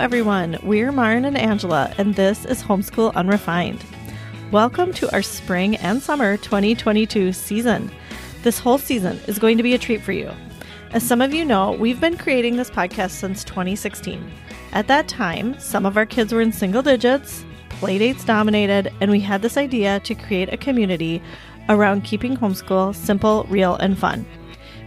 everyone. We're Maren and Angela, and this is Homeschool Unrefined. Welcome to our spring and summer 2022 season. This whole season is going to be a treat for you. As some of you know, we've been creating this podcast since 2016. At that time, some of our kids were in single digits, playdates dominated, and we had this idea to create a community around keeping homeschool simple, real, and fun.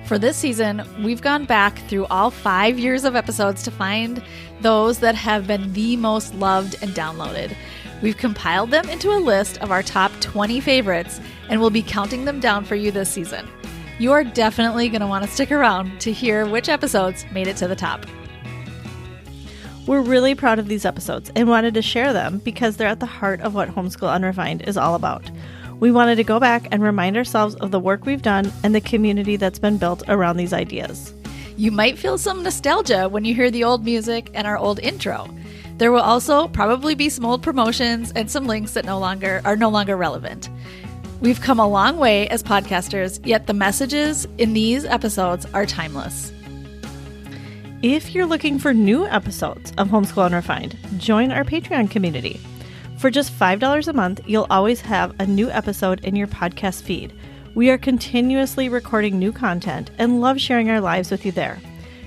For this season, we've gone back through all 5 years of episodes to find those that have been the most loved and downloaded. We've compiled them into a list of our top 20 favorites, and we'll be counting them down for you this season. You are definitely going to want to stick around to hear which episodes made it to the top. We're really proud of these episodes and wanted to share them because they're at the heart of what Homeschool Unrefined is all about. We wanted to go back and remind ourselves of the work we've done and the community that's been built around these ideas. You might feel some nostalgia when you hear the old music and our old intro. There will also probably be some old promotions and some links that are no longer relevant. We've come a long way as podcasters, yet the messages in these episodes are timeless. If you're looking for new episodes of Homeschool Unrefined, join our Patreon community. For just $5 a month, you'll always have a new episode in your podcast feed. We are continuously recording new content and love sharing our lives with you there.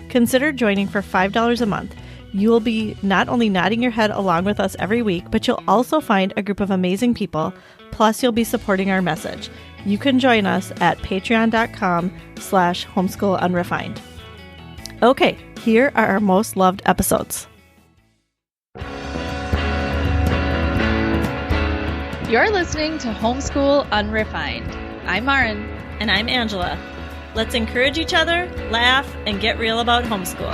Consider joining for $5 a month. You will be not only nodding your head along with us every week, but you'll also find a group of amazing people, plus you'll be supporting our message. You can join us at patreon.com/homeschoolunrefined. Okay, here are our most loved episodes. You're listening to Homeschool Unrefined. I'm Maren. And I'm Angela. Let's encourage each other, laugh, and get real about homeschool.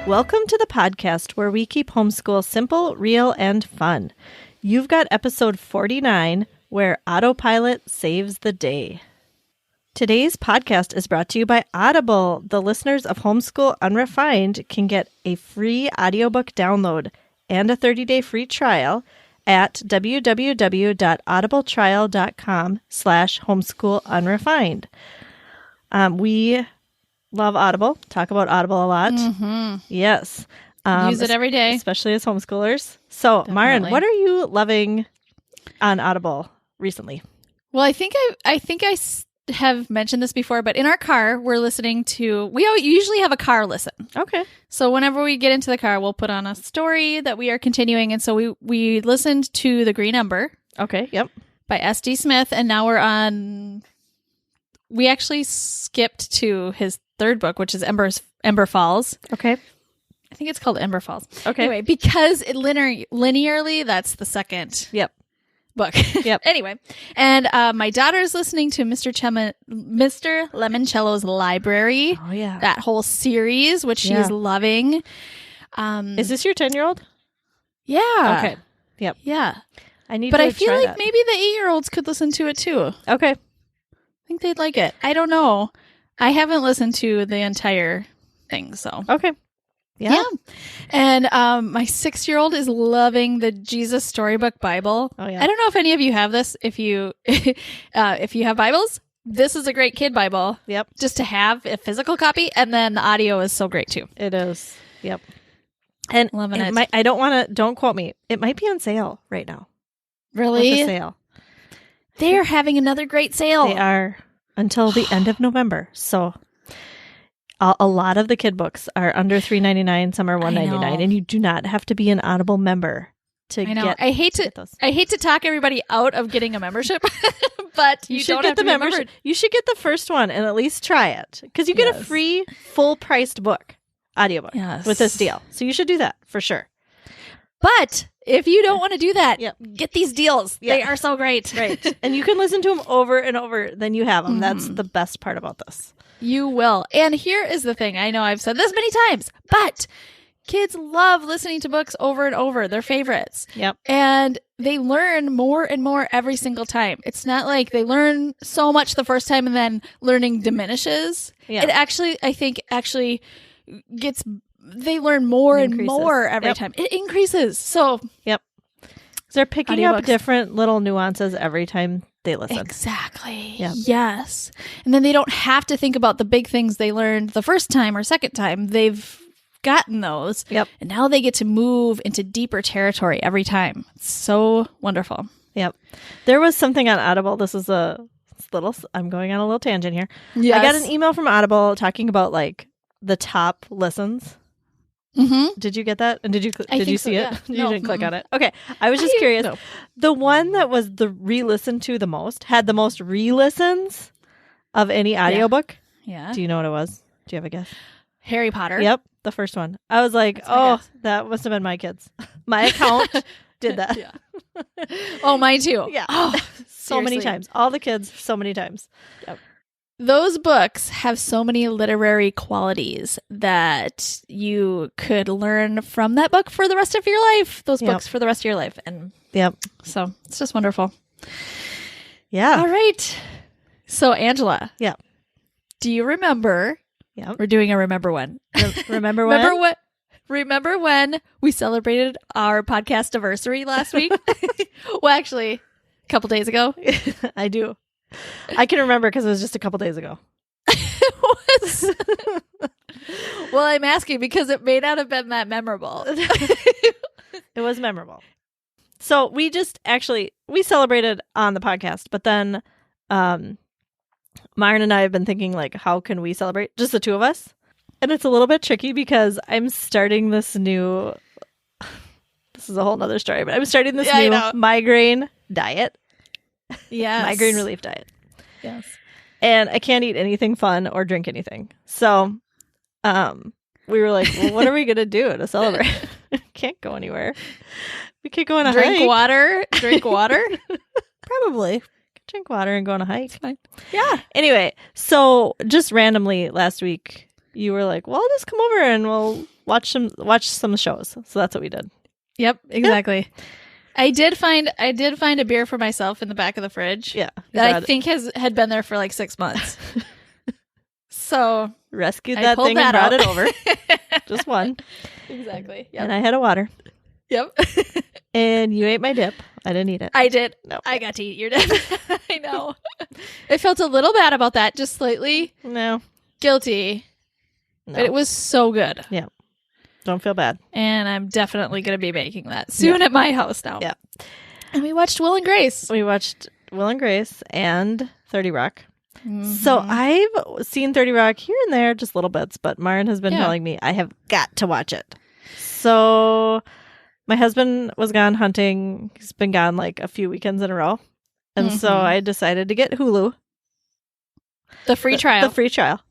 Welcome to the podcast where we keep homeschool simple, real, and fun. You've got episode 49, where Autopilot saves the day. Today's podcast is brought to you by Audible. The listeners of Homeschool Unrefined can get a free audiobook download and a 30-day free trial at www.audibletrial.com/homeschoolunrefined. We love Audible, talk about Audible a lot. Mm-hmm. Yes. Use it every day. Especially as homeschoolers. So, Definitely. Maren, what are you loving on Audible recently? Well, I think I have mentioned this before, but in our car, we're listening to, we usually have a car listen. Okay. So whenever we get into the car, we'll put on a story that we are continuing. And so we listened to The Green Ember. Okay. Yep. By S.D. Smith. And now we actually skipped to his third book, which is Ember Falls. Okay. I think it's called Ember Falls. Okay. Anyway, because linearly, that's the second book. Yep. Anyway, and my daughter's listening to Mr. Lemoncello's Library. Oh, yeah. That whole series, which she's loving. Is this your 10-year-old? Yeah. Okay. Yep. Yeah. But I feel like maybe the 8-year-olds could listen to it too. Okay. I think they'd like it. I don't know. I haven't listened to the entire thing, so. Okay. Yeah. And my 6-year-old is loving the Jesus Storybook Bible. Oh, yeah. I don't know if any of you have this. If you have Bibles, this is a great kid Bible. Yep. Just to have a physical copy. And then the audio is so great too. It is. Yep. And loving it. Don't quote me. It might be on sale right now. Really? What's the sale? They're having another great sale. They are until the end of November. So a lot of the kid books are under $3.99. Some are $1.99, and you do not have to be an Audible member to get. I hate to talk everybody out of getting a membership, but you should get the membership. You should get the first one and at least try it because you get a free full-priced audiobook with this deal. So you should do that for sure. But if you don't want to do that, get these deals. Yep. They are so great. Right. And you can listen to them over and over. Then you have them. Mm-hmm. That's the best part about this. You will. And here is the thing. I know I've said this many times, but kids love listening to books over and over. They're favorites. Yep. And they learn more and more every single time. It's not like they learn so much the first time and then learning diminishes. Yeah. It actually, I think, gets... They learn more and more every time. It increases. So, they're picking up different little nuances every time they listen. Exactly. Yep. Yes. And then they don't have to think about the big things they learned the first time or second time. They've gotten those. Yep. And now they get to move into deeper territory every time. It's so wonderful. Yep. There was something on Audible. This is I'm going on a little tangent here. Yes. I got an email from Audible talking about like the top listens. Mm-hmm. Did you get that? And did you see it? Yeah. You No. didn't click on it. Okay. I was just curious. No. The one that was the re-listened to the most had the most re-listens of any audiobook. Yeah. Do you know what it was? Do you have a guess? Harry Potter. Yep. The first one. I was like, That's my guess. that must have been my kids. My account did that. Yeah. Oh, mine too. Yeah. Oh, So many seriously. times. All the kids, so many times. Those books have so many literary qualities that you could learn from that book for the rest of your life. Those Yep. books for the rest of your life. And Yep. so it's just wonderful. Yeah. All right. So, Angela. Yeah. Do you remember? Yep. We're doing a remember when. Remember when? Remember when we celebrated our podcast anniversary last week? Well, actually, a couple days ago. I do. I can remember because it was just a couple days ago. It was. Well, I'm asking because it may not have been that memorable. It was memorable. So we celebrated on the podcast, but then Maren and I have been thinking like, how can we celebrate? Just the two of us. And it's a little bit tricky because I'm starting this new, this is a whole nother story, but I'm starting this new migraine diet. Yes. Migraine relief diet. Yes. And I can't eat anything fun or drink anything. So we were like, well, what are we going to do to celebrate? Can't go anywhere. We could go on a Drink hike. water. Drink water. Probably. Drink water and go on a hike. Fine. Yeah. Anyway, so just randomly last week, you were like, well, just come over and we'll watch some shows. So that's what we did. Yep. Exactly. Yeah. I did find a beer for myself in the back of the fridge. Yeah. That I think had been there for like 6 months. So rescued I that pulled thing that and brought out. it over. Just one. Exactly. Yep. And I had a water. Yep. And you ate my dip. I didn't eat it. I did. No. I got to eat your dip. I know. I felt a little bad about that, just slightly No. guilty. No. But it was so good. Yeah. Don't feel bad. And I'm definitely going to be making that soon at my house now. Yeah. And we watched Will and Grace. We watched Will and Grace and 30 Rock. Mm-hmm. So I've seen 30 Rock here and there, just little bits, but Maren has been Yeah. telling me I have got to watch it. So my husband was gone hunting. He's been gone like a few weekends in a row. And so Mhm. I decided to get Hulu. The free trial. The free trial.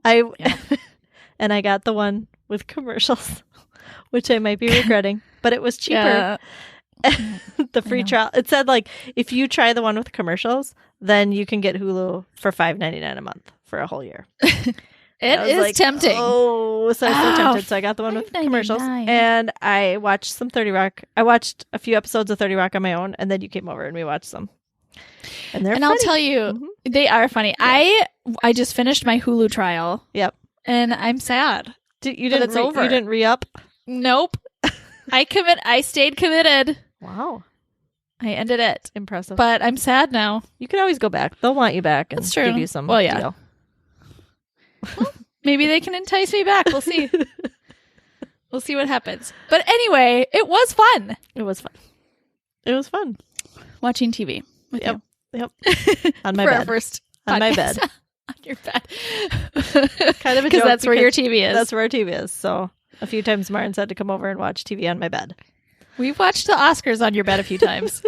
And I got the one with commercials, which I might be regretting, but it was cheaper. Yeah. The free trial. It said like, if you try the one with commercials, then you can get Hulu for $5.99 a month for a whole year. It I was is like, tempting. Oh, so I was so tempted. So I got the one with commercials, $5.99. and I watched some 30 Rock. I watched a few episodes of 30 Rock on my own, and then you came over and we watched some. And they're And funny. I'll tell you, they are funny. I just finished my Hulu trial. Yep. And I'm sad. It's over. You didn't re-up? Nope. I stayed committed. Wow. I ended it. Impressive. But I'm sad now. You can always go back. They'll want you back and That's true. give you some Well, yeah. deal. Maybe they can entice me back. We'll see. We'll see what happens. But anyway, it was fun. It was fun. It was fun. Watching TV with you. Yep. On my For bed. our first On my podcast. bed. On your bed. Kind of a Because joke that's where your TV is. That's where our TV is. So a few times Maren said to come over and watch TV on my bed. We've watched the Oscars on your bed a few times.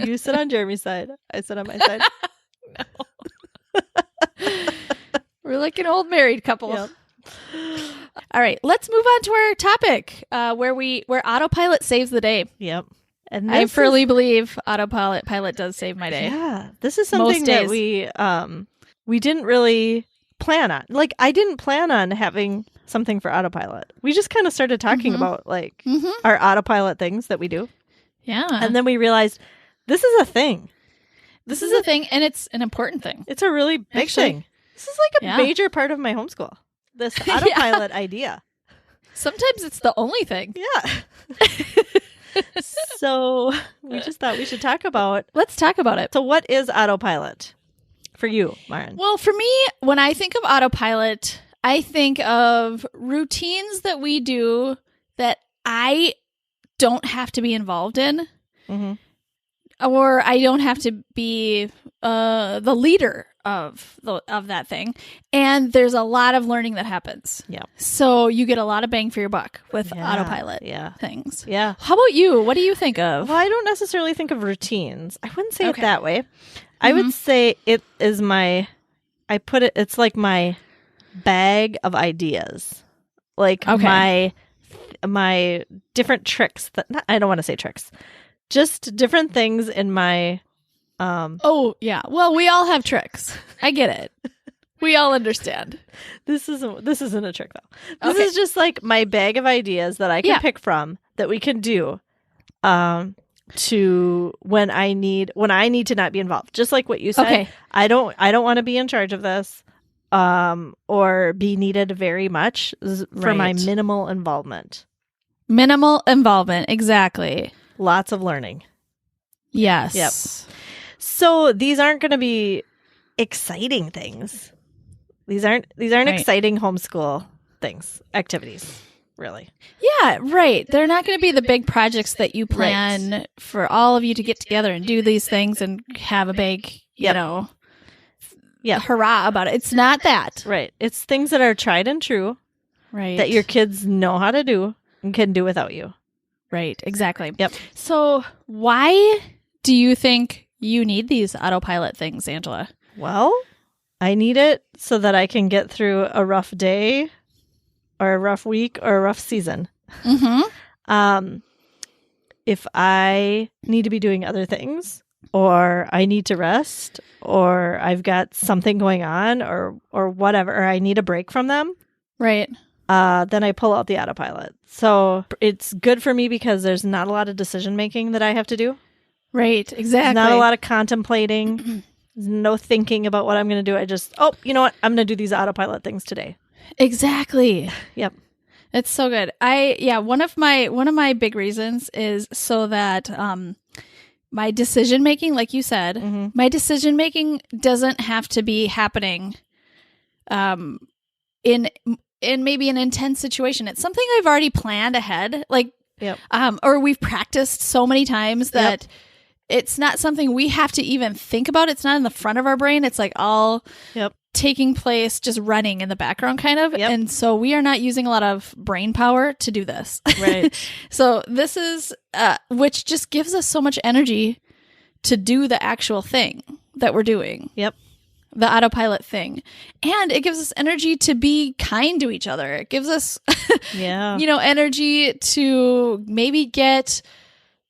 You sit on Jeremy's side. I sit on my side. We're like an old married couple. Yep. All right, let's move on to our topic where Autopilot saves the day. Yep. And I this firmly believe Autopilot does save my day. Yeah. This is something Most that days. we didn't really plan on. Like, I didn't plan on having something for Autopilot. We just kind of started talking about like our Autopilot things that we do. Yeah. And then we realized this is a thing. this is a thing, and it's an important thing. It's a really big Actually, thing. This is like a yeah. major part of my homeschool. This Autopilot idea. Sometimes it's the only thing. Yeah. So we just thought we should talk about. Let's talk about it. So what is Autopilot for you, Maren? Well, for me, when I think of Autopilot, I think of routines that we do that I don't have to be involved in, or I don't have to be the leader of that thing. And there's a lot of learning that happens. Yeah. So you get a lot of bang for your buck with Autopilot things. Yeah. How about you? What do you think of? Well, I don't necessarily think of routines. I wouldn't say it that way. I would say it is it's like my bag of ideas. Like my different tricks I don't want to say tricks. Just different things in my oh, yeah. Well, we all have tricks. I get it. We all understand. This isn't a trick though. This is just like my bag of ideas that I can pick from that we can do to when I need to not be involved. Just like what you said. Okay. I don't want to be in charge of this or be needed very much for my minimal involvement. Minimal involvement, exactly. Lots of learning. Yes. Yep. So these aren't going to be exciting things. These aren't exciting homeschool activities, really. Yeah, right. They're not going to be the big projects that you plan for all of you to get together and do these things and have a big, hurrah about it. It's not that. Right. It's things that are tried and true. Right. That your kids know how to do and can do without you. Right. Exactly. Yep. So why do you think you need these Autopilot things, Angela? Well, I need it so that I can get through a rough day or a rough week or a rough season. If I need to be doing other things or I need to rest or I've got something going on or whatever, or I need a break from them. Right. Then I pull out the Autopilot. So it's good for me because there's not a lot of decision making that I have to do. Right, exactly. There's not a lot of contemplating. There's no thinking about what I'm going to do. I just, you know what? I'm going to do these Autopilot things today. Exactly. Yep. It's so good. One of my big reasons is so that my decision making, like you said, my decision making doesn't have to be happening in maybe an intense situation. It's something I've already planned ahead, or we've practiced so many times that it's not something we have to even think about. It's not in the front of our brain. It's like all taking place, just running in the background kind of. Yep. And so we are not using a lot of brain power to do this. Right. So this is, which just gives us so much energy to do the actual thing that we're doing. Yep. The Autopilot thing. And it gives us energy to be kind to each other. It gives us, energy to maybe get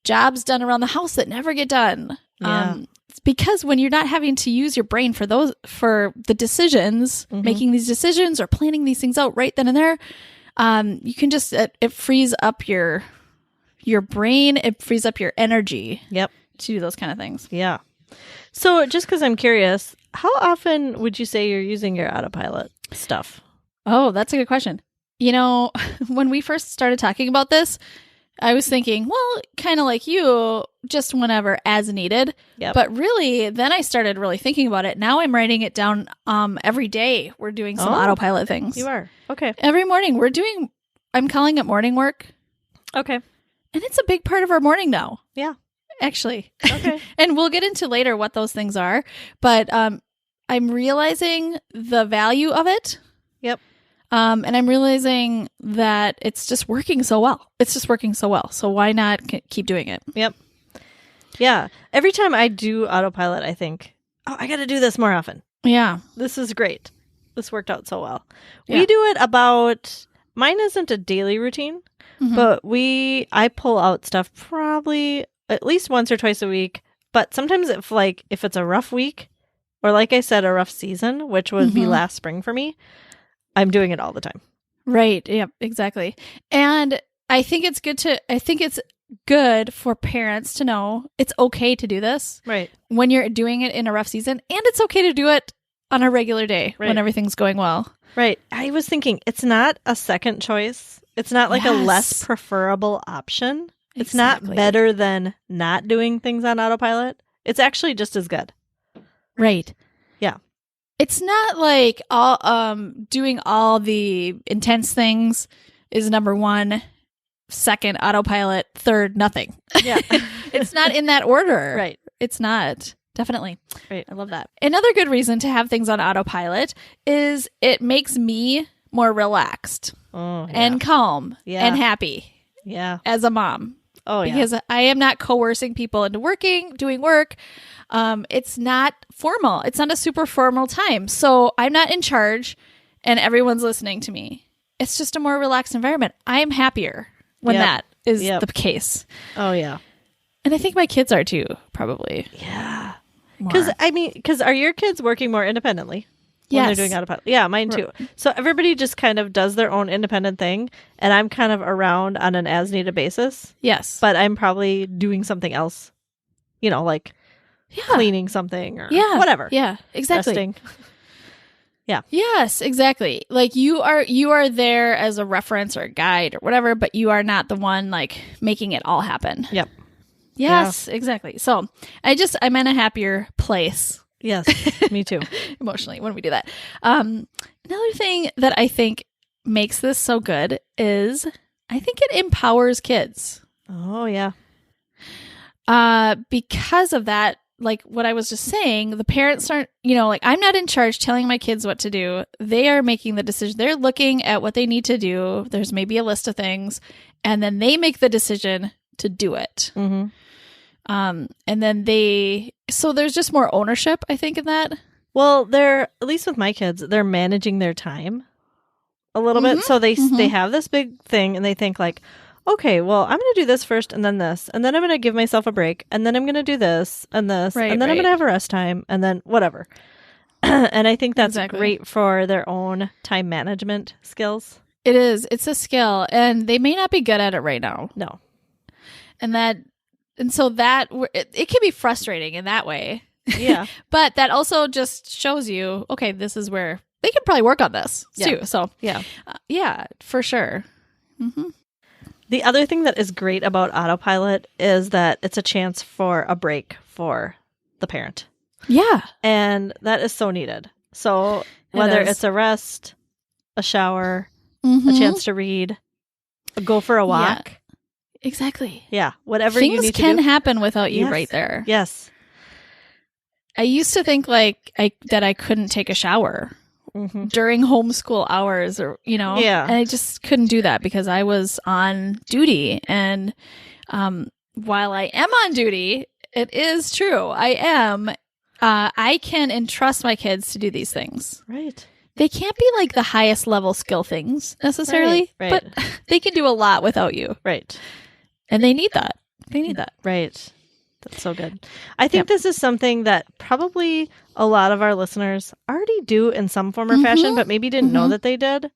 jobs done around the house that never get done. Yeah. It's because when you're not having to use your brain for the decisions, making these decisions or planning these things out right then and there, you can just, it frees up your brain. It frees up your energy. Yep. To do those kind of things. Yeah. So just because I'm curious, how often would you say you're using your Autopilot stuff? Oh, that's a good question. When we first started talking about this, I was thinking, well, kind of like you, just whenever as needed. Yep. But really, then I started really thinking about it. Now I'm writing it down every day. We're doing some Autopilot things. You are? Okay. Every morning I'm calling it morning work. Okay. And it's a big part of our morning now. Yeah. Actually. Okay. And we'll get into later what those things are. But I'm realizing the value of it. Yep. And I'm realizing that it's just working so well. So why not keep doing it? Yep. Yeah. Every time I do Autopilot, I think, I got to do this more often. Yeah. This is great. This worked out so well. Yeah. We do it mine isn't a daily routine, but I pull out stuff probably at least once or twice a week. But sometimes if it's a rough week or like I said, a rough season, which would be last spring for me, I'm doing it all the time. Right. Yeah, exactly. And I think it's good for parents to know it's okay to do this. Right. When you're doing it in a rough season, and it's okay to do it on a regular day when everything's going well. Right. I was thinking it's not a second choice. It's not like a less preferable option. It's not better than not doing things on autopilot. It's actually just as good. Right. Yeah. It's not like all doing all the intense things is number one, second autopilot, third nothing. Yeah. It's not in that order. Right. It's not. Definitely. Right. I love that. Another good reason to have things on autopilot is it makes me more relaxed and calm and happy as a mom. Oh, yeah. Because I am not coercing people into doing work. It's not formal. It's not a super formal time. So I'm not in charge and everyone's listening to me. It's just a more relaxed environment. I'm happier when that is the case. Oh, yeah. And I think my kids are too, probably. Yeah. Because are your kids working more independently? When they're doing autopilot? Yeah, mine too. So everybody just kind of does their own independent thing, and I'm kind of around on an as-needed basis. Yes. But I'm probably doing something else, like cleaning something or whatever. Yeah, exactly. Resting. Yeah. Yes, exactly. Like you are there as a reference or a guide or whatever, but you are not the one like making it all happen. Yep. Yes, exactly. So I'm in a happier place. Yes, me too. Emotionally when we do that. Another thing that I think makes this so good is I think it empowers kids. Oh, yeah. Because of that, like what I was just saying, the parents aren't, I'm not in charge telling my kids what to do. They are making the decision. They're looking at what they need to do. There's maybe a list of things, and then they make the decision to do it. Mm-hmm. And then so there's just more ownership, I think, in that. Well, at least with my kids, they're managing their time a little bit. So they have this big thing and they think like, okay, well, I'm going to do this first and then this, and then I'm going to give myself a break, and then I'm going to do this and this, and then I'm going to have a rest time, and then whatever. And I think that's great for their own time management skills. It is. It's a skill, and they may not be good at it right now. No. And so that it can be frustrating in that way. Yeah. But that also just shows you, okay, this is where they can probably work on this too. So yeah, for sure. Mm-hmm. The other thing that is great about autopilot is that it's a chance for a break for the parent. Yeah. And that is so needed. So whether it's a rest, a shower, a chance to read, go for a walk. Yeah. Exactly. Yeah. Whatever things you need to do. Things can happen without you right there. Yes. I used to think that I couldn't take a shower during homeschool hours or, Yeah. And I just couldn't do that because I was on duty. And while I am on duty, it is true. I can entrust my kids to do these things. Right. They can't be like the highest level skill things necessarily, right. But they can do a lot without you. Right. And they need that. They need that. Right. That's so good. I think this is something that probably a lot of our listeners already do in some form or fashion, but maybe didn't know that they did.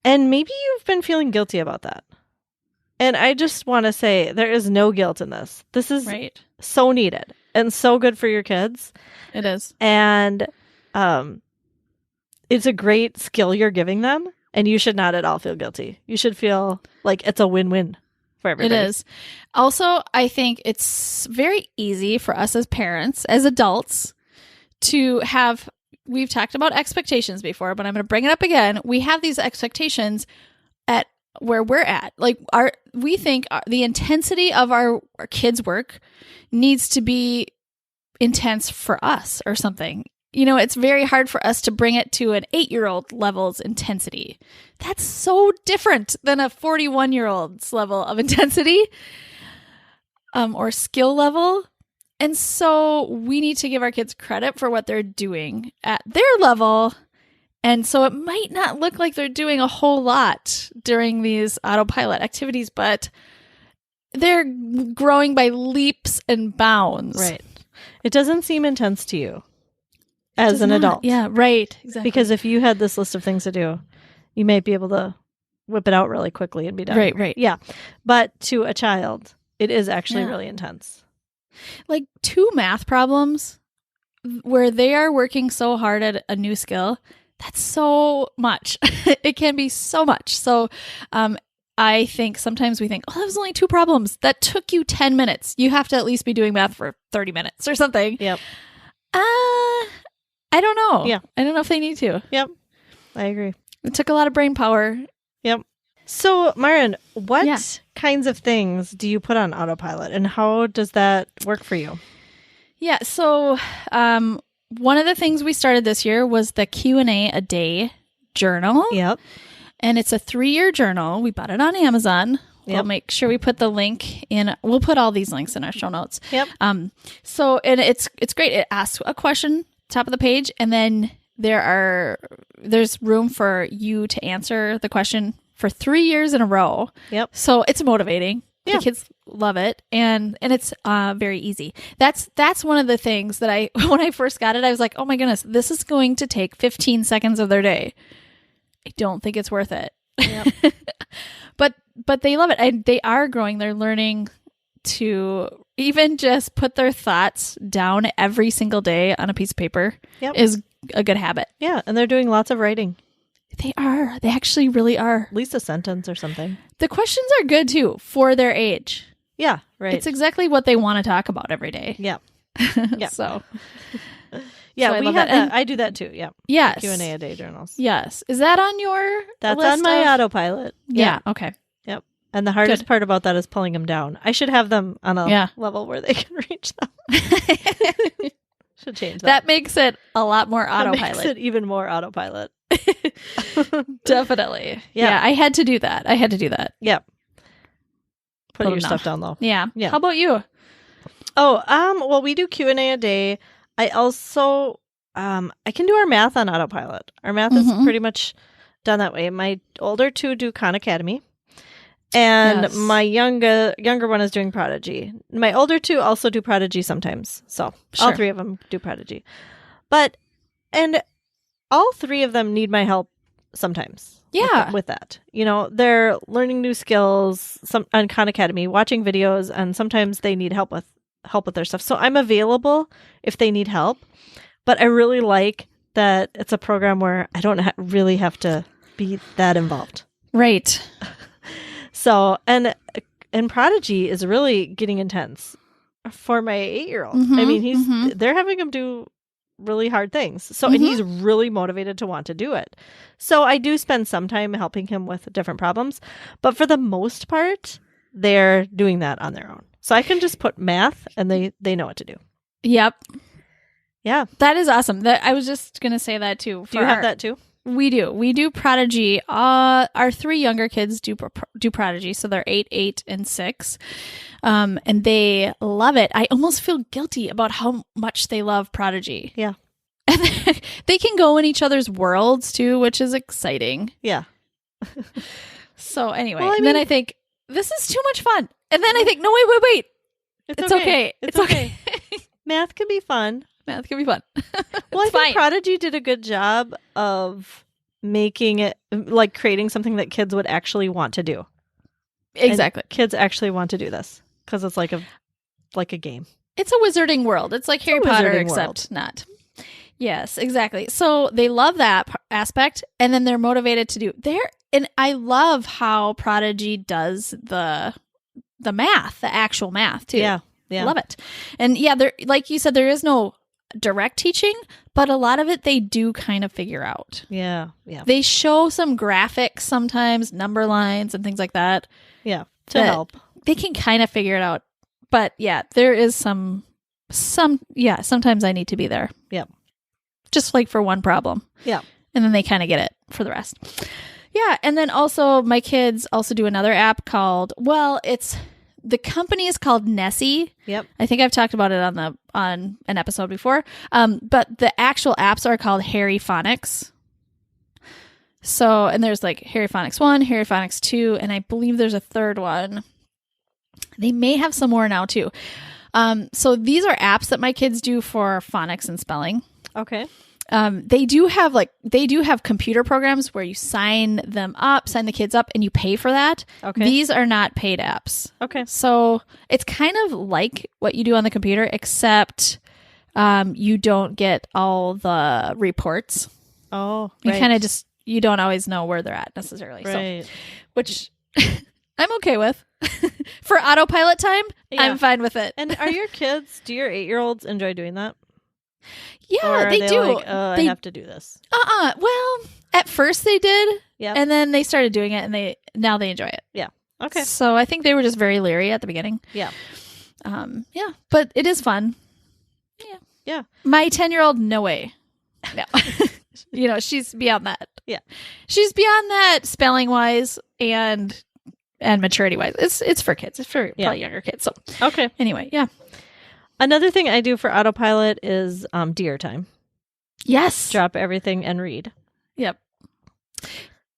And maybe you've been feeling guilty about that. And I just want to say there is no guilt in this. This is so needed and so good for your kids. It is. And it's a great skill you're giving them, and you should not at all feel guilty. You should feel like it's a win-win for everybody. It is. Also, I think it's very easy for us as parents, as adults, to have, we've talked about expectations before, but I'm going to bring it up again. We have these expectations at where we're at. Like we think the intensity of our kids' work needs to be intense for us or something. It's very hard for us to bring it to an 8-year-old level's intensity. That's so different than a 41-year-old's level of intensity or skill level. And so we need to give our kids credit for what they're doing at their level. And so it might not look like they're doing a whole lot during these autopilot activities, but they're growing by leaps and bounds. Right. It doesn't seem intense to you. As an adult. Yeah, right. Exactly. Because if you had this list of things to do, you might be able to whip it out really quickly and be done. Right. Yeah. But to a child, it is actually really intense. Like 2 math problems where they are working so hard at a new skill, that's so much. It can be so much. So I think sometimes we think, oh, that was only 2 problems. That took you 10 minutes. You have to at least be doing math for 30 minutes or something. Yep. I don't know. Yeah. I don't know if they need to. Yep. I agree. It took a lot of brain power. Yep. So, Maren, what kinds of things do you put on autopilot, and how does that work for you? Yeah. So, one of the things we started this year was the Q&A a day journal. Yep. And it's a 3-year journal. We bought it on Amazon. Yep. We'll make sure we put the link in. We'll put all these links in our show notes. Yep. So, and it's great. It asks a question, top of the page, and then there's room for you to answer the question for 3 years in a row. Yep. So it's motivating. Yeah. The kids love it, and it's very easy. That's one of the things that when I first got it, I was like, oh my goodness, this is going to take 15 seconds of their day. I don't think it's worth it. Yep. But they love it. They are growing. They're learning to even just put their thoughts down every single day on a piece of paper is a good habit. Yeah, and they're doing lots of writing. They are. They actually really are. At least a sentence or something. The questions are good too for their age. Yeah, right. It's exactly what they want to talk about every day. Yeah. Yeah. So yeah, so we have that. I do that too. Yeah. Yes. Q&A a day journals. Yes. Is that on your That's list on my autopilot. Yeah. Okay. Yep. And the hardest part about that is pulling them down. I should have them on a level where they can reach them. Should change that. That makes it a lot more autopilot. That makes it even more autopilot. Definitely. Yeah. I had to do that. Yep. Put your stuff down low. Yeah. How about you? Oh, well, we do Q&A a day. I also, I can do our math on autopilot. Our math is pretty much done that way. My older 2 do Khan Academy, and my younger one is doing Prodigy. My older 2 also do Prodigy sometimes. So all 3 of them do Prodigy. And all 3 of them need my help sometimes. Yeah. With that. You know, they're learning new skills on Khan Academy, watching videos, and sometimes they need help with their stuff. So I'm available if they need help. But I really like that it's a program where I don't really have to be that involved. Right. So, and Prodigy is really getting intense for my 8-year-old. I mean, they're having him do really hard things. So, and he's really motivated to want to do it. So I do spend some time helping him with different problems, but for the most part, they're doing that on their own. So I can just put math and they know what to do. Yep. Yeah. That is awesome. I was just going to say that too. Do you have that too? We do. We do Prodigy. Our 3 younger kids do Prodigy. So they're 8, and 6. And they love it. I almost feel guilty about how much they love Prodigy. Yeah. And they can go in each other's worlds too, which is exciting. Yeah. So anyway, then I think, this is too much fun. And then I think, no, wait. It's okay. It's okay. Math can be fun. Math can be fun. Well, I think Prodigy did a good job of making it, like, creating something that kids would actually want to do. Exactly. And kids actually want to do this because it's like a game. It's a wizarding world. It's like Harry Potter, except not. Yes, exactly. So they love that aspect, and then they're motivated to do and I love how Prodigy does the math, the actual math too. Yeah. Yeah. Love it. And yeah, there, like you said, there is no direct teaching, but a lot of it they do kind of figure out. Yeah. Yeah. They show some graphics sometimes, number lines and things like that. Yeah. To help. They can kind of figure it out. But yeah, there is sometimes I need to be there. Yeah. Just like for one problem. Yeah. And then they kind of get it for the rest. Yeah. And then also my kids also do another app called, the company is called Nessie. Yep. I think I've talked about it on an episode before. But the actual apps are called Harry Phonics. So, and there's like Harry Phonics 1, Harry Phonics 2, and I believe there's a third one. They may have some more now too. So these are apps that my kids do for phonics and spelling. Okay. They do have computer programs where you sign the kids up, and you pay for that. Okay. These are not paid apps. Okay. So it's kind of like what you do on the computer, except you don't get all the reports. Oh, you kind of you don't always know where they're at necessarily. Right. So, which I'm okay with. For autopilot time, Yeah. I'm fine with it. And are your kids, do your 8-year-olds enjoy doing that? Yeah, Or are they do. Like, I have to do this. Well, at first they did. Yeah. And then they started doing it, and now they enjoy it. Yeah. Okay. So I think they were just very leery at the beginning. Yeah. Yeah, but it is fun. Yeah. Yeah. My 10-year-old, no way. No. She's beyond that. Yeah. She's beyond that spelling wise and maturity wise. It's for kids. It's for probably younger kids. So okay. Anyway, yeah. Another thing I do for autopilot is deer time. Yes. Drop everything and read. Yep.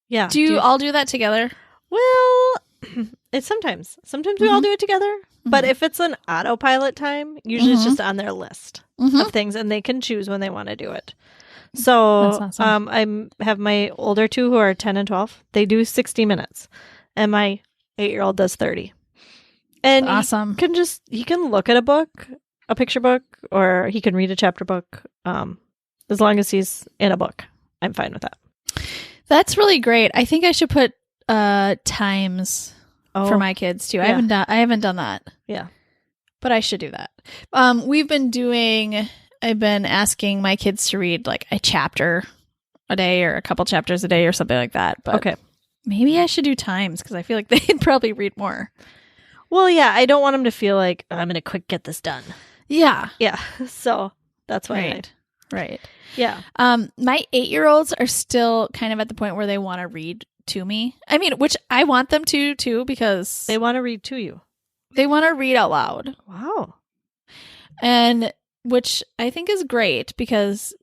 Yeah. Do you all do that together? Well, it's sometimes we all do it together. But if it's an autopilot time, usually it's just on their list of things, and they can choose when they want to do it. So That's awesome. I have my older two who are 10 and 12. They do 60 minutes, and my 8-year-old does 30. And That's awesome. He can look at a book, a picture book, or he can read a chapter book. As long as he's in a book, I'm fine with that. That's really great. I think I should put times for my kids too. Yeah. I haven't done that. Yeah. But I should do that. I've been asking my kids to read like a chapter a day or a couple chapters a day or something like that. But okay. Maybe I should do times because I feel like they'd probably read more. Well, yeah, I don't want them to feel like I'm going to quick get this done. Yeah. Yeah. So that's why. Right. Yeah. My 8-year-olds are still kind of at the point where they want to read to me. I mean, which I want them to too, because They want to read to you. they want to read out loud. Wow. And which I think is great because,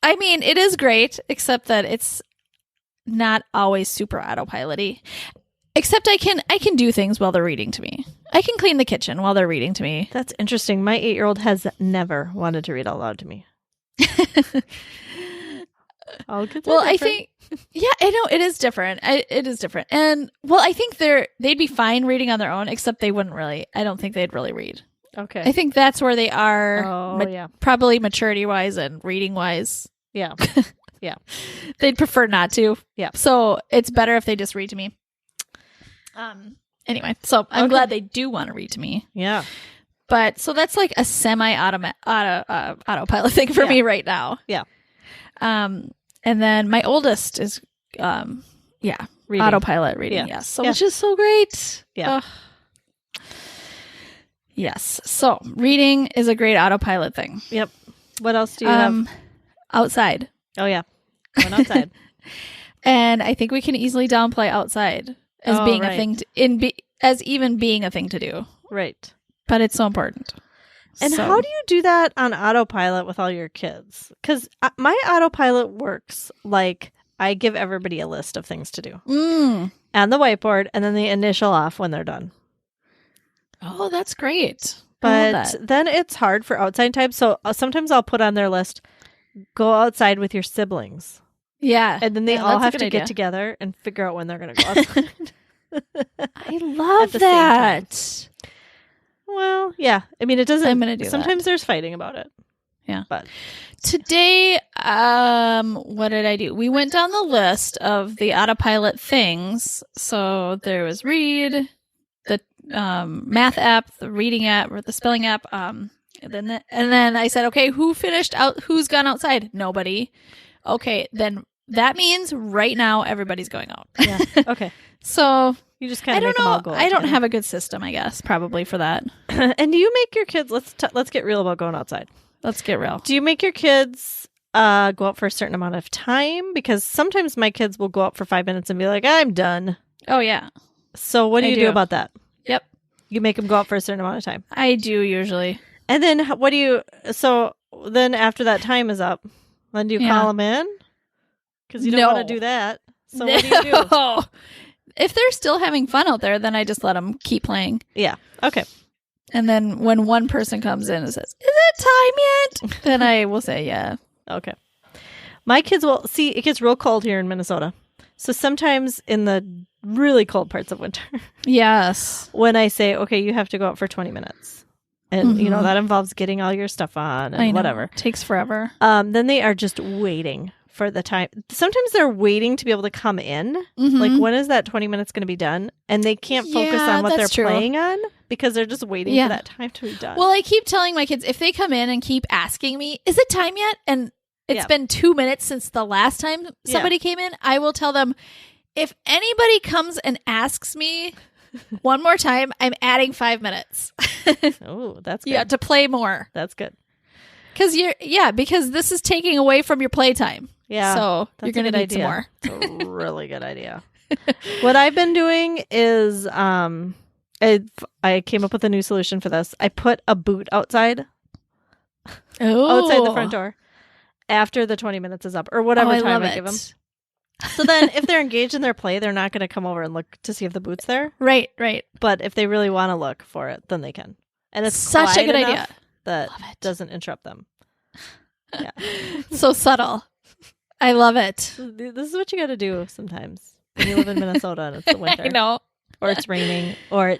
I mean, it is great, except that it's not always super autopilot-y. Except I can do things while they're reading to me. I can clean the kitchen while they're reading to me. That's interesting. My 8-year-old has never wanted to read out loud to me. All kids are Well, I different. think, yeah, I know it is different. It is different. And well, I think they'd be fine reading on their own, except they wouldn't really, I don't think they'd really read. Okay. I think that's where they are, yeah. probably maturity wise and reading wise. Yeah. Yeah. They'd prefer not to. Yeah. So it's better if they just read to me. Anyway, so I'm glad they do want to read to me. Yeah. But so that's like a autopilot thing for me right now. Yeah. And then my oldest is, Reading. autopilot reading. Yeah. Yes. So which is so great. Yeah. Ugh. Yes. So reading is a great autopilot thing. Yep. What else do you have? Outside. Oh, yeah. Going outside. And I think we can easily downplay outside as being right. a thing as even being a thing to do. Right. But it's so important. And So- how do you do that on autopilot with all your kids? Because my autopilot works like I give everybody a list of things to do and the whiteboard, and then they initial off when they're done. Oh, that's great. I love But that. then it's hard for outside time. So sometimes I'll put on their list, go outside with your siblings. Yeah. And then they Yeah, all that's a have good to idea. get together and figure out when they're going to go outside. I love the same time. that. Well, yeah. I mean, it doesn't. I'm gonna do that. Sometimes there's fighting about it. Yeah. But Today, what did I do? We went down the list of the autopilot things. So there was read, the math app, the reading app, or the spelling app. And then I said, okay, who finished out? Who's gone outside? Nobody. Okay, then that means right now everybody's going out. yeah. Okay. So You just kind I of don't make them all know. go. I don't together. have a good system, I guess, probably for that. And do you make your kids? Let's get real about going outside. Let's get real. Do you make your kids go out for a certain amount of time? Because sometimes my kids will go out for 5 minutes and be like, "I'm done." Oh yeah. So what do I you do do. about that? Yep. You make them go out for a certain amount of time, I do usually. and then what do you? So then after that time is up, then do you Yeah. call them in? Because you don't No. want to do that. So what do you do? No. If they're still having fun out there, then I just let them keep playing. Yeah. Okay. And then when one person comes in and says, "Is it time yet?" then I will say, "Yeah." Okay. My kids will see. It gets real cold here in Minnesota, so sometimes in the really cold parts of winter, Yes. when I say, "Okay, you have to go out for 20 minutes," and you know that involves getting all your stuff on I and know. whatever. Takes forever. Then they are just waiting for the time. Sometimes they're waiting to be able to come in. Mm-hmm. Like, when is that 20 minutes going to be done? And they can't focus on what they're playing on because they're just waiting for that time to be done. Well, I keep telling my kids, if they come in and keep asking me, is it time yet? And it's been 2 minutes since the last time somebody came in, I will tell them, if anybody comes and asks me one more time, I'm adding 5 minutes. Oh, that's good. You have to play more. That's good. Because this is taking away from your playtime. Yeah. So you're going to need some more. It's a really good idea. What I've been doing is I came up with a new solution for this. I put a boot outside the front door after the 20 minutes is up or whatever time I give them. So then if they're engaged in their play, they're not going to come over and look to see if the boot's there. Right. But if they really want to look for it, then they can. And it's such a good idea. That doesn't interrupt them. Yeah. So subtle. I love it. This is what you got to do sometimes when you live in Minnesota and it's the winter. I know. Or it's raining, or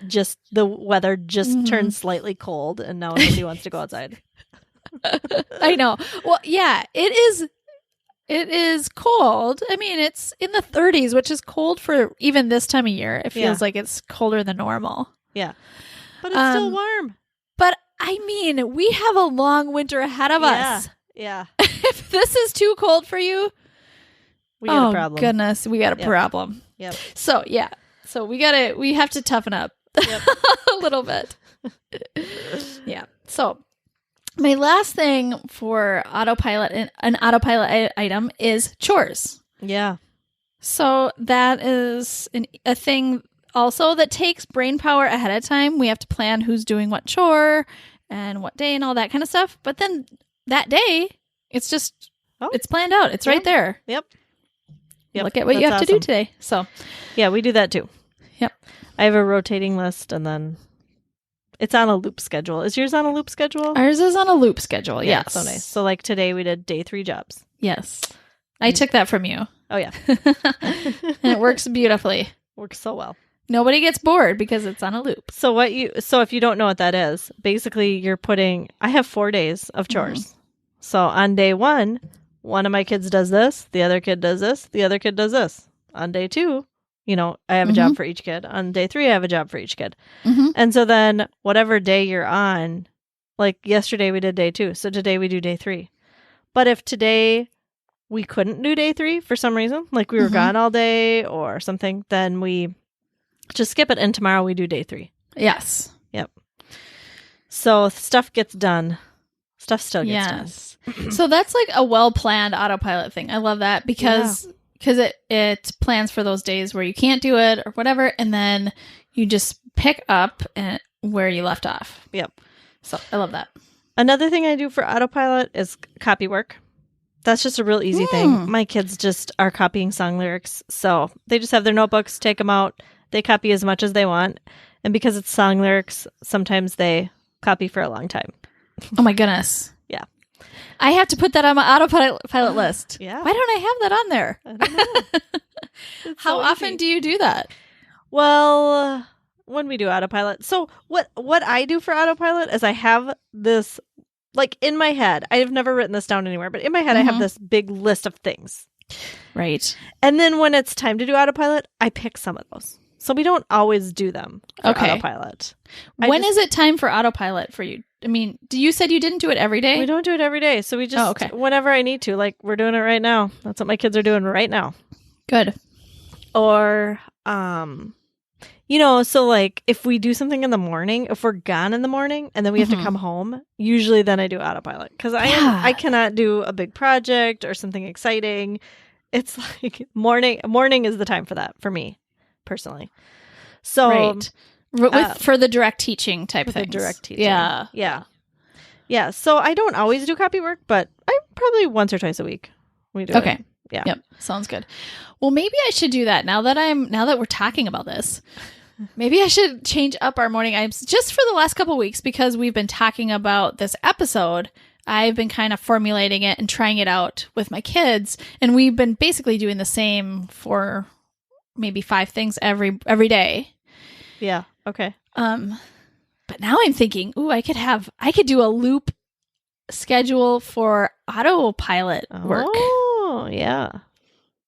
the weather just turned slightly cold and now nobody wants to go outside. I know. Well, yeah, it is cold. I mean, it's in the 30s, which is cold for even this time of year. It feels like it's colder than normal. Yeah. But it's still warm. But I mean, we have a long winter ahead of us. Yeah. If this is too cold for you, we got a problem. Goodness, we got a problem. Yep. So, yeah. So we have to toughen up a little bit. Yeah. So my last thing for Autopilot, an Autopilot item is chores. Yeah. So that is a thing also that takes brain power ahead of time. We have to plan who's doing what chore and what day and all that kind of stuff. But then that day, it's just, it's planned out. It's right there. Yep. Look at what you have to do today. So yeah, we do that too. Yep. I have a rotating list and then it's on a loop schedule. Is yours on a loop schedule? Ours is on a loop schedule. Yeah. Yes. So nice. So like today we did day 3 jobs. Yes. I took that from you. Oh yeah. And it works beautifully. Works so well. Nobody gets bored because it's on a loop. So if you don't know what that is, basically I have 4 days of chores. Mm-hmm. So on day 1 of my kids does this, the other kid does this, the other kid does this. On day 2, I have a job for each kid. On day 3, I have a job for each kid. Mm-hmm. And so then whatever day you're on, like yesterday we did day 2. So today we do day 3. But if today we couldn't do day 3 for some reason, like we were gone all day or something, then we just skip it. And tomorrow we do day 3. Yes. Yep. So stuff gets done. Stuff still gets done. So that's like a well-planned Autopilot thing. I love that because it plans for those days where you can't do it or whatever, and then you just pick up where you left off. Yep. So I love that. Another thing I do for Autopilot is copy work. That's just a real easy thing. My kids just are copying song lyrics. So they just have their notebooks, take them out. They copy as much as they want. And because it's song lyrics, sometimes they copy for a long time. Oh my goodness. Yeah. I have to put that on my Autopilot list. Yeah. Why don't I have that on there? I don't know. How often do you do that? Well, when we do Autopilot. So what I do for Autopilot is I have this, like in my head, I have never written this down anywhere, but in my head I have this big list of things. Right. And then when it's time to do Autopilot, I pick some of those. So we don't always do them for Autopilot. When is it time for Autopilot for you? I mean, you said you didn't do it every day? We don't do it every day. So we just, whenever I need to, like we're doing it right now. That's what my kids are doing right now. Good. Or, so like if we do something in the morning, if we're gone in the morning and then we have to come home, usually then I do Autopilot. Because I cannot do a big project or something exciting. It's like morning is the time for that for me. Personally. So for the direct teaching type thing. Direct teaching. Yeah. So I don't always do copy work, but I probably once or twice a week we do it. Yeah. Yep. Sounds good. Well, maybe I should do that now that we're talking about this. Maybe I should change up our morning items just for the last couple of weeks because we've been talking about this episode. I've been kind of formulating it and trying it out with my kids, and we've been basically doing the same for maybe 5 things every day. Yeah. Okay. But now I'm thinking, I could do a loop schedule for Autopilot work. Oh, yeah.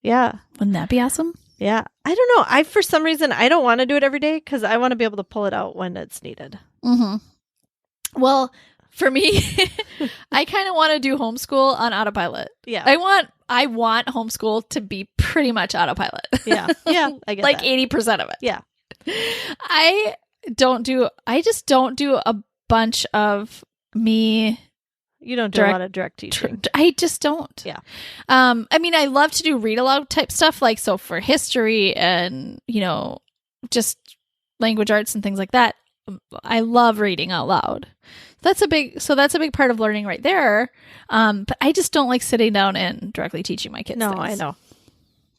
Yeah. Wouldn't that be awesome? Yeah. I don't know. For some reason, I don't want to do it every day because I want to be able to pull it out when it's needed. Mm-hmm. Well, for me, I kind of want to do homeschool on autopilot. Yeah. I want homeschool to be pretty much autopilot. Yeah. Yeah. I get like that. 80% of it. Yeah. I just don't do a bunch of me. You don't do a lot of direct teaching. I just don't. Yeah. I mean, I love to do read aloud type stuff, like so for history and, just language arts and things like that. I love reading out loud. That's a big part of learning right there. But I just don't like sitting down and directly teaching my kids. No, things. I know.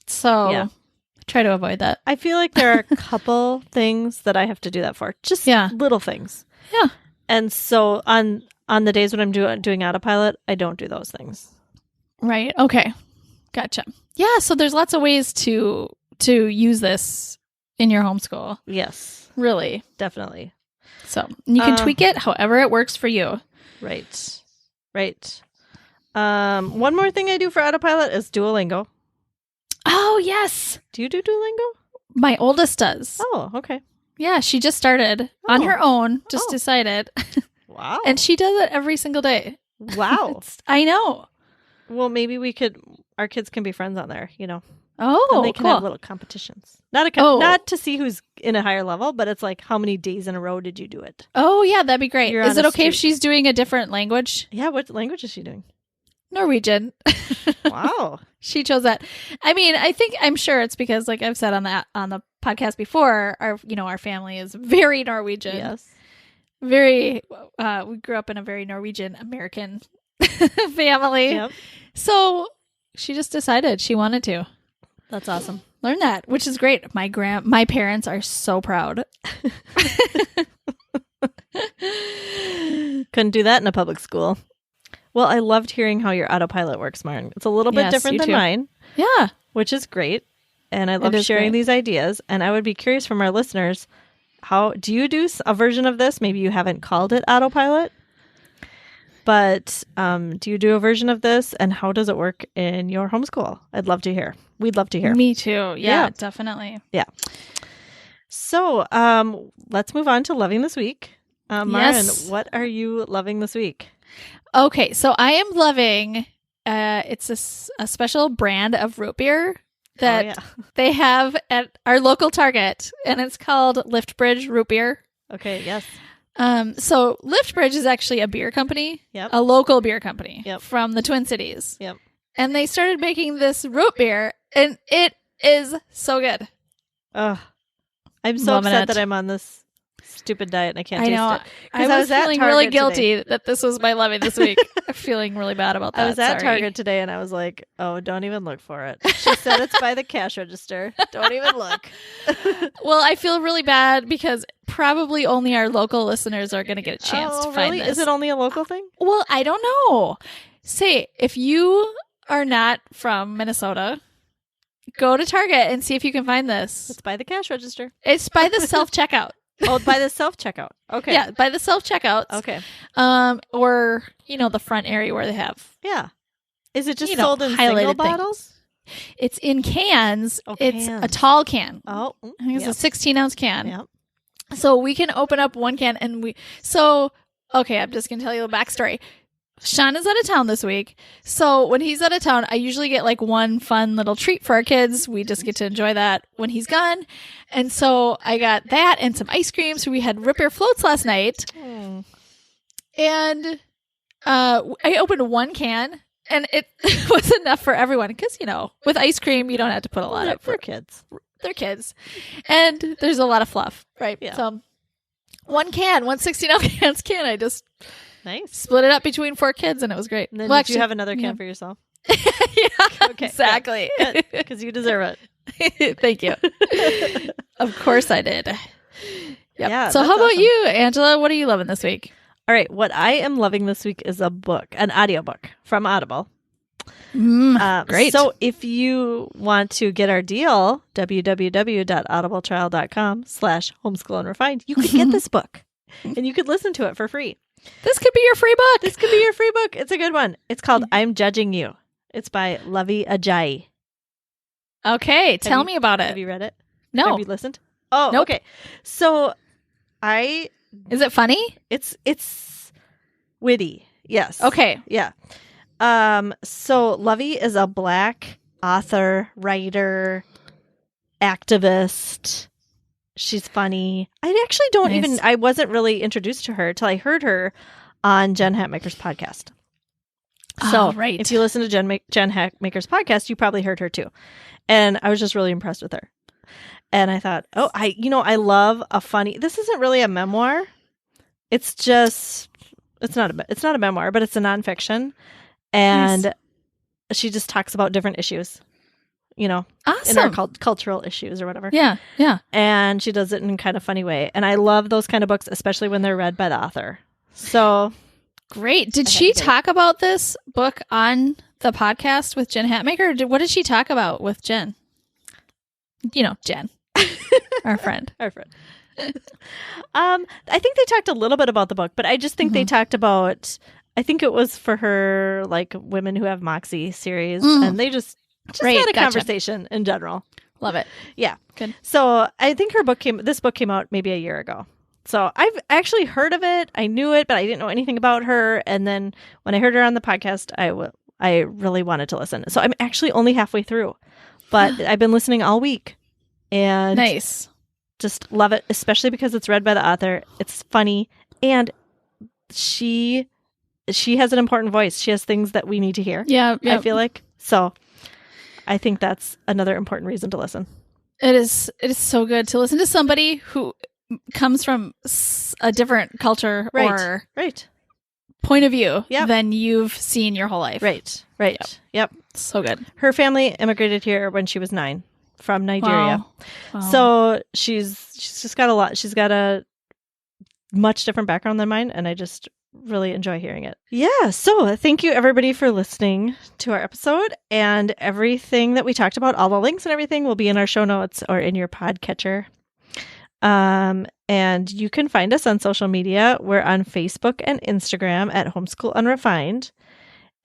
So I try to avoid that. I feel like there are a couple things that I have to do that for. Just little things. Yeah. And so on the days when I'm doing autopilot, I don't do those things. Right. Okay. Gotcha. Yeah. So there's lots of ways to use this in your homeschool. Yes. Really. Definitely. So you can tweak it however it works for you. Right. One more thing I do for autopilot is Duolingo. Oh, yes. Do you do Duolingo? My oldest does. Oh, okay. Yeah, she just started on her own, decided. Wow. And she does it every single day. Wow. I know. Well, maybe our kids can be friends on there, Oh, and they can cool. have little competitions. Not to see who's in a higher level, but it's like, how many days in a row did you do it? Oh, yeah, that'd be great. You're Is on it a okay if streak. she's doing a different language? Yeah, what language is she doing? Norwegian. Wow. She chose that. I mean, I'm sure it's because, like I've said on the podcast before, our family is very Norwegian. Yes. Very, we grew up in a very Norwegian American family. Yep. So she just decided she wanted to That's awesome. learn that, which is great. My parents are so proud. Couldn't do that in a public school. Well, I loved hearing how your autopilot works, Maren. It's a little bit different than mine. Yeah. Which is great. And I love is sharing great. these ideas. And I would be curious from our listeners, how do you do a version of this? Maybe you haven't called it autopilot, but do you do a version of this? And how does it work in your homeschool? I'd love to hear. We'd love to hear. Me too. Yeah, definitely. Yeah. So let's move on to loving this week. Maren, Yes. what are you loving this week? Okay, so I am loving, it's a special brand of root beer that they have at our local Target, and it's called Liftbridge Root Beer. Okay, yes. So Liftbridge is actually a beer company, a local beer company from the Twin Cities. Yep. And they started making this root beer, and it is so good. Ugh. I'm so Loving upset it. that I'm on this stupid diet and I can't I taste know. it. I was at feeling Target really today. guilty that this was my loving this week. I'm feeling really bad about that. I was at Sorry. Target today and I was like, oh, don't even look for it. She said it's by the cash register. Don't even look. Well, I feel really bad because probably only our local listeners are going to get a chance to find this. Is it only a local thing? Well, I don't know. Say, if you are not from Minnesota, go to Target and see if you can find this. It's by the cash register. It's by the self-checkout. Oh, by the self-checkout. Okay. Yeah, by the self-checkouts. Okay. Or, the front area where they have. Yeah. Is it just You know, sold in highlighted single things. bottles? It's in cans. Oh, it's cans. a tall can. Oh. I think it's a 16-ounce can. Yep. So we can open up one can and okay, I'm just going to tell you the backstory. Sean is out of town this week. So when he's out of town, I usually get like one fun little treat for our kids. We just get to enjoy that when he's gone. And so I got that and some ice cream. So we had root beer floats last night. And I opened one can and it was enough for everyone. Because, with ice cream, you don't have to put a lot of for kids. They're kids. And there's a lot of fluff, right? Yeah. So one 16-ounce can, I just Nice. split it up between 4 kids and it was great. And then Well, did you have another can for yourself? yeah, Okay, exactly. Because you deserve it. Thank you. Of course I did. Yep. Yeah, So that's how about awesome. you, Angela? What are you loving this week? All right. What I am loving this week is an audiobook from Audible. Great. So if you want to get our deal, www.audibletrial.com/homeschool-unrefined, you could get this book and you could listen to it for free. This could be your free book. This could be your free book. It's a good one. It's called I'm Judging You. It's by Lovey Ajayi. Okay, tell me about it. Have you read it? No. Have you listened? Oh, Nope. Okay. So Is it funny? it's witty. Yes. Okay. Yeah. So Lovey is a Black author, writer, activist. She's funny. I actually don't I wasn't really introduced to her till I heard her on Jen Hatmaker's podcast. So right. if you listen to Jen Hatmaker's podcast, you probably heard her too. And I was just really impressed with her. And I thought, I love a funny, this isn't really a memoir. It's not a memoir, but it's a nonfiction. And she just talks about different issues, awesome. In our cultural issues or whatever. Yeah. Yeah. And she does it in a kind of funny way. And I love those kind of books, especially when they're read by the author. So great. Did she talk about this book on the podcast with Jen Hatmaker? What did she talk about with Jen? Jen, our friend. Our friend. I think they talked a little bit about the book, but I just think they talked about, I think it was for her, like, Women Who Have Moxie series. And they just had a conversation in general. Love it. Yeah. Good. So I think this book came out maybe a year ago. So I've actually heard of it. I knew it, but I didn't know anything about her. And then when I heard her on the podcast, I really wanted to listen. So I'm actually only halfway through, but I've been listening all week. And nice. Just love it, especially because it's read by the author. It's funny. And she has an important voice. She has things that we need to hear. Yeah. I feel like. So I think that's another important reason to listen. It is so good to listen to somebody who comes from a different culture or point of view than you've seen your whole life. Right. Yep. So good. Her family immigrated here when she was 9 from Nigeria. Wow. So she's just got a lot. She's got a much different background than mine, and I just really enjoy hearing it. Yeah. So thank you everybody for listening to our episode, and everything that we talked about, all the links and everything will be in our show notes or in your podcatcher. And you can find us on social media. We're on Facebook and Instagram at Homeschool Unrefined.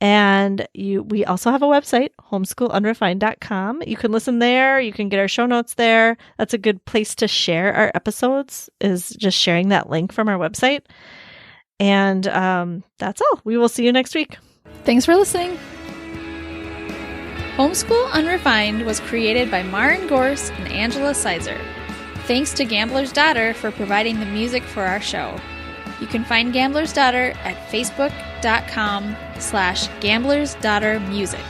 And we also have a website, homeschoolunrefined.com. You can listen there. You can get our show notes there. That's a good place to share our episodes, is just sharing that link from our website. And that's all. We will see you next week. Thanks for listening. Homeschool Unrefined was created by Maren Gorse and Angela Sizer. Thanks to Gambler's Daughter for providing the music for our show. You can find Gambler's Daughter at facebook.com/Gambler's Daughter Music.